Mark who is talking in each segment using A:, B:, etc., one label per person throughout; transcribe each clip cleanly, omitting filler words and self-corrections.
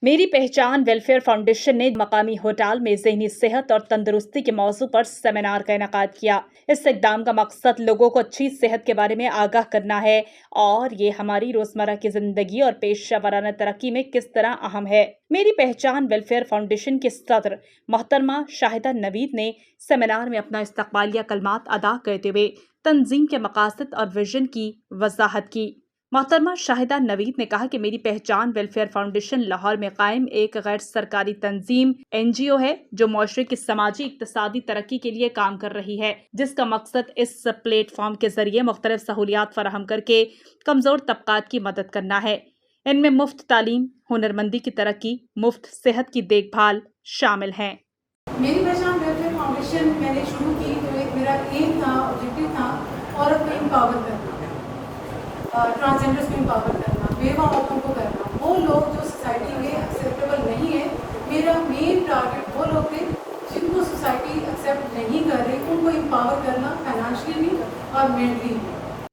A: मेरी पहचान welfare foundation ने मकामी होटल में ज़हनी सेहत और तंदुरुस्ती के मौजू पर सेमिनार का इनेकाद किया। इस इक़दाम का मकसद लोगों को अच्छी सेहत के बारे में आगाह करना है और ये हमारी रोज़मर्रा की ज़िंदगी और पेशा वराना तरक्की में किस तरह अहम है। मेरी पहचान वेलफेयर फाउंडेशन के सदर मोहतरमा शाहिदा नवीद ने सेमिनार में अपना इस्तकबालिया कलमात अदा करते हुए तंजीम के मकासद और विजन की वजाहत की। मोहतरमा शाहिदा नवीद ने कहा कि मेरी पहचान वेलफेयर फाउंडेशन लाहौर में कायम एक गैर सरकारी तंजीम NGO है जो मुआशरे की समाजी इक्तिसादी तरक्की के लिए काम कर रही है, जिसका मकसद इस प्लेटफॉर्म के जरिए मुख्तलिफ सहूलियात फराहम करके कमज़ोर तबकात की मदद करना है। इनमें मुफ्त तालीम, हुनरमंदी की तरक्की, मुफ्त सेहत की देखभाल शामिल हैं।
B: मेरी पहचान वेलफेयर फाउंडेशन मैंने शुरू की तो एक मेरा एम था, ऑब्जेक्टिव था औरत को एम्पावर करना, ट्रांसजेंडर्स को एम्पावर करना, बेवा औरतों को करना। वो लोग जो सोसाइटी में एक्सेप्टेबल नहीं है, मेरा मेन टारगेट वो लोग थे जिनको सोसाइटी एक्सेप्ट नहीं कर रही, उनको एम्पावर करना फाइनेंशियली और मेंटली।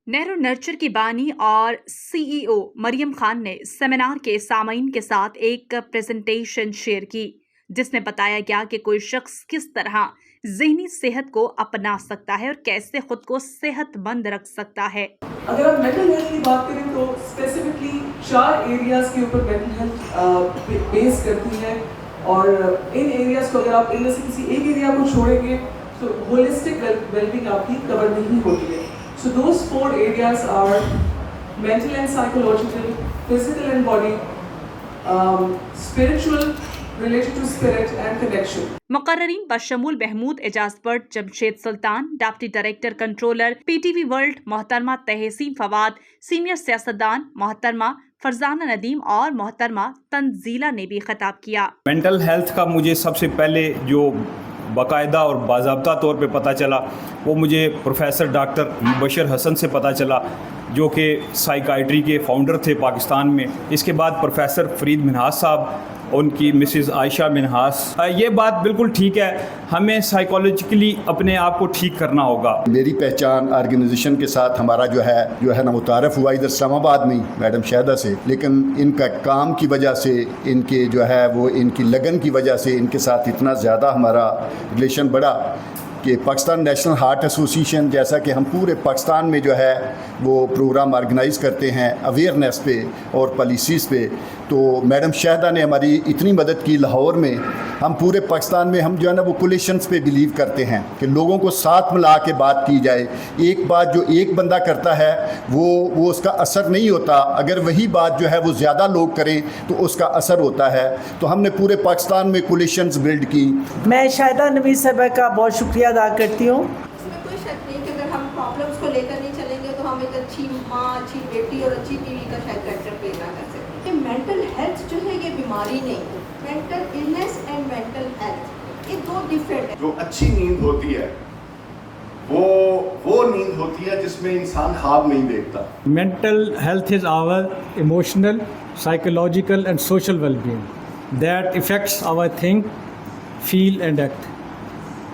A: नेहरू नर्चर की बानी और CEO मरियम खान ने सेमिनार के सामीन के साथ एक प्रेजेंटेशन शेयर की, जिसमें बताया गया कि कोई शख्स किस तरह ज़हनी सेहत को अपना सकता है और कैसे खुद को सेहतमंद रख सकता है।
C: अगर हम मेंटल हेल्थ की बात करें तो स्पेसिफिकली 4 एरियाज के ऊपर मेंटल हेल्थ बेस करती है और इन एरियाज को अगर आप इनमें से किसी एक एरिया को छोड़ेंगे तो होलिस्टिक वेलबींग आपकी कवर नहीं होती है। So those 4 areas are mental and psychological, physical and body, spiritual, related to spirit and connection.
A: मुकर्ररीन बशमूल Mahmood Ejaz Butt, Jamshed Sultan, deputy director controller PTV world मोहतरमा तहसीन फवाद, सीनियर सियासतदान मोहतरमा फरजाना नदीम और मोहतरमा तंजीला ने भी खिताब किया।
D: मेंटल हेल्थ का मुझे सबसे पहले जो बाकायदा और बाज़ाब्ता तौर पे पता चला वो मुझे प्रोफेसर डॉक्टर मुबशर हसन से पता चला, जो कि साइकाइट्री के फाउंडर थे पाकिस्तान में। इसके बाद प्रोफेसर फरीद मिन्हास साहब, उनकी मिसेस आयशा मिन्हास। ये बात बिल्कुल ठीक है, हमें साइकोलॉजिकली अपने आप को ठीक करना होगा।
E: मेरी पहचान ऑर्गेनाइजेशन के साथ हमारा जो है ना मुतारफ़ हुआ इधर इस्लामाबाद में मैडम शाहिदा से, लेकिन इनका काम की वजह से, इनके जो है वो इनकी लगन की वजह से इनके साथ इतना ज़्यादा हमारा रिलेशन बढ़ा कि पाकिस्तान नेशनल हार्ट एसोसिएशन, जैसा कि हम पूरे पाकिस्तान में जो है वो प्रोग्राम ऑर्गेनाइज़ करते हैं अवेयरनेस पे और पॉलिसीज़ पे, तो मैडम शाहिदा ने हमारी इतनी मदद की। लाहौर में हम पूरे पाकिस्तान में हम जो है ना वो कोलिशंस पे बिलीव करते हैं कि लोगों को साथ मिला के बात की जाए। एक बात जो एक बंदा करता है वो उसका असर नहीं होता, अगर वही बात जो है वो ज़्यादा लोग करें तो उसका असर होता है। तो हमने पूरे पाकिस्तान में कोलिशंस बिल्ड की।
F: मैं शाहिदा नवीद साहबा का बहुत शुक्रिया अदा करती हूँ।
G: इसमें कोई शक नहीं कि अगर हम प्रॉब्लम्स को लेकर नहीं चलेंगे तो हम एक अच्छी माँ, अच्छी बेटी और अच्छी बीवी का शायद कैरेक्टर प्ले ना कर सकते। मेंटल हेल्थ जो है ये बीमारी नहीं, mental illness and mental health ये 2 डिफरेंट है।
H: जो अच्छी नींद होती है वो नींद होती है जिसमें इंसान ख्वाब नहीं देखता।
I: Mental health is our emotional, psychological and social well-being that affects our think, feel and act.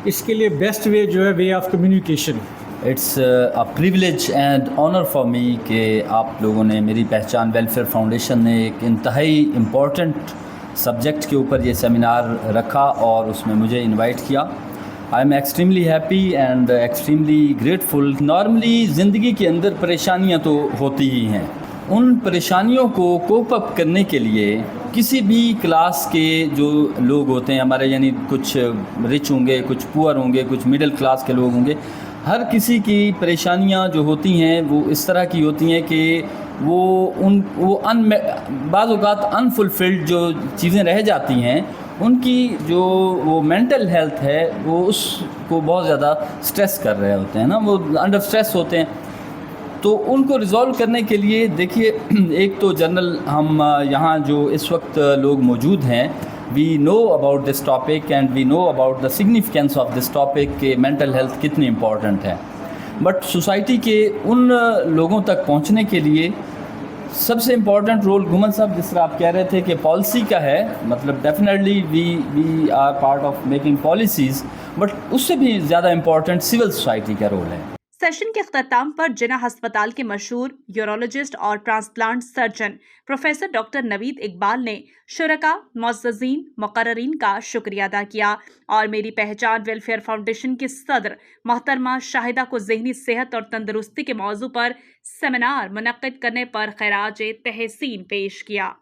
I: इसके लिए बेस्ट वे जो है way of communication.
J: It's a privilege and honour for me कि आप लोगों ने मेरी पहचान वेलफेयर फाउंडेशन ने एक इंतहाई इम्पॉर्टेंट सब्जेक्ट के ऊपर ये सेमिनार रखा और उसमें मुझे इनवाइट किया। I am extremely happy and extremely grateful. Normally ज़िंदगी के अंदर परेशानियाँ तो होती ही हैं, उन परेशानियों को कोप अप करने के लिए किसी भी क्लास के जो लोग होते हैं हमारे, यानी कुछ रिच होंगे, कुछ पुअर होंगे, कुछ मिडिल क्लास के लोग होंगे, हर किसी की परेशानियां जो होती हैं वो इस तरह की होती हैं कि बाज़ औक़ात अनफुलफिल्ड जो चीज़ें रह जाती हैं, उनकी जो वो मेंटल हेल्थ है वो उसको बहुत ज़्यादा स्ट्रेस कर रहे होते हैं ना, वो अंडर स्ट्रेस होते हैं। तो उनको रिज़ॉल्व करने के लिए देखिए, एक तो जनरल हम यहाँ जो इस वक्त लोग मौजूद हैं, we know about this topic and we know about the significance of this topic कि मेंटल हेल्थ कितनी इम्पॉर्टेंट है। बट सोसाइटी के उन लोगों तक पहुँचने के लिए सबसे इम्पॉर्टेंट रोल गुमन साहब जिस तरह आप कह रहे थे कि पॉलिसी का है, मतलब definitely we are part of making policies, but उससे भी ज़्यादा इम्पॉर्टेंट सिविल सोसाइटी का रोल है।
A: सेशन के अख्ताम पर जिना हस्पताल के मशहूर यूरोलॉजिस्ट और transplant surgeon professor doctor Naveed Iqbal ने शुरका, मुअज़्ज़ज़ीन, मुक़र्ररीन का शुक्रिया अदा किया और मेरी पहचान वेलफेयर फाउंडेशन की सदर मोहतरमा शाहिदा को ज़हनी सेहत और तंदुरुस्ती के मौजू पर सेमिनार मुनक़्क़िद करने पर ख़िराज तहसीन पेश किया।